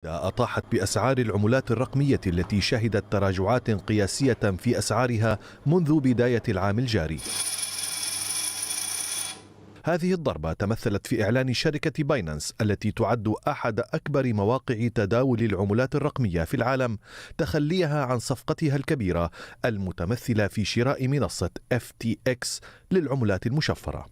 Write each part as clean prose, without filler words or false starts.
أطاحت بأسعار العملات الرقمية التي شهدت تراجعات قياسية في أسعارها منذ بداية العام الجاري. هذه الضربة تمثلت في إعلان شركة باينانس التي تعد أحد أكبر مواقع تداول العملات الرقمية في العالم تخليها عن صفقتها الكبيرة المتمثلة في شراء منصة FTX للعملات المشفرة.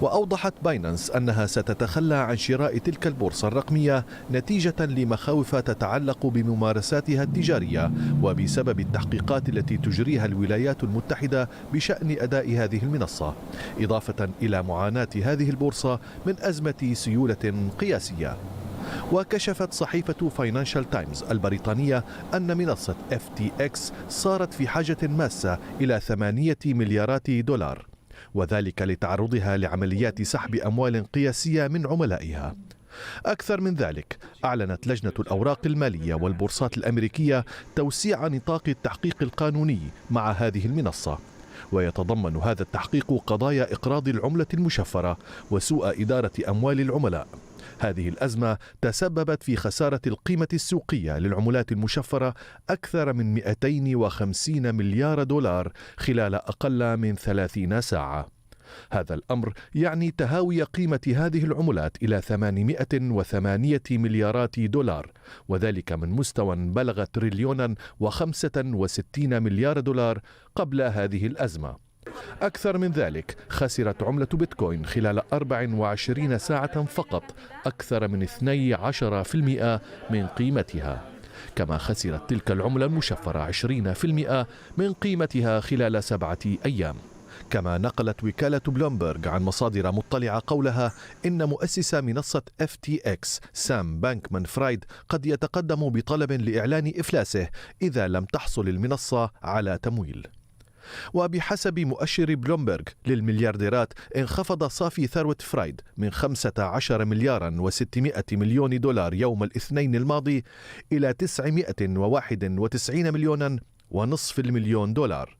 وأوضحت باينانس أنها ستتخلى عن شراء تلك البورصة الرقمية نتيجة لمخاوف تتعلق بممارساتها التجارية وبسبب التحقيقات التي تجريها الولايات المتحدة بشأن أداء هذه المنصة، إضافة إلى معاناة هذه البورصة من أزمة سيولة قياسية. وكشفت صحيفة فاينانشال تايمز البريطانية أن منصة FTX صارت في حاجة ماسة إلى 8 مليارات دولار، وذلك لتعرضها لعمليات سحب أموال قياسية من عملائها. أكثر من ذلك، أعلنت لجنة الأوراق المالية والبورصات الأمريكية توسيع نطاق التحقيق القانوني مع هذه المنصة، ويتضمن هذا التحقيق قضايا إقراض العملة المشفرة وسوء إدارة أموال العملاء. هذه الأزمة تسببت في خسارة القيمة السوقية للعملات المشفرة أكثر من 250 مليار دولار خلال أقل من 30 ساعة. هذا الأمر يعني تهاوي قيمة هذه العملات إلى 808 مليارات دولار، وذلك من مستوى بلغ تريليونا و65 مليار دولار قبل هذه الأزمة. أكثر من ذلك، خسرت عملة بيتكوين خلال 24 ساعة فقط أكثر من 12% من قيمتها، كما خسرت تلك العملة المشفرة 20% من قيمتها خلال 7 أيام. كما نقلت وكالة بلومبرغ عن مصادر مطلعة قولها إن مؤسس منصة FTX سام بانكمان فرايد قد يتقدم بطلب لإعلان إفلاسه إذا لم تحصل المنصة على تمويل. وبحسب مؤشر بلومبرغ للمليارديرات، انخفض صافي ثروة فرايد من 15 مليارا و600 مليون دولار يوم الاثنين الماضي إلى 991 مليونا ونصف المليون دولار.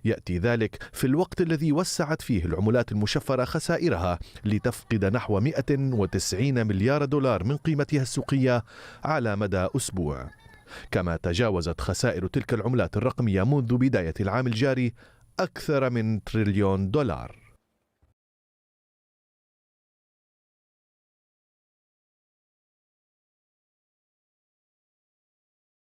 يأتي ذلك في الوقت الذي وسعت فيه العملات المشفرة خسائرها لتفقد نحو 190 مليار دولار من قيمتها السوقية على مدى أسبوع. كما تجاوزت خسائر تلك العملات الرقمية منذ بداية العام الجاري أكثر من تريليون دولار.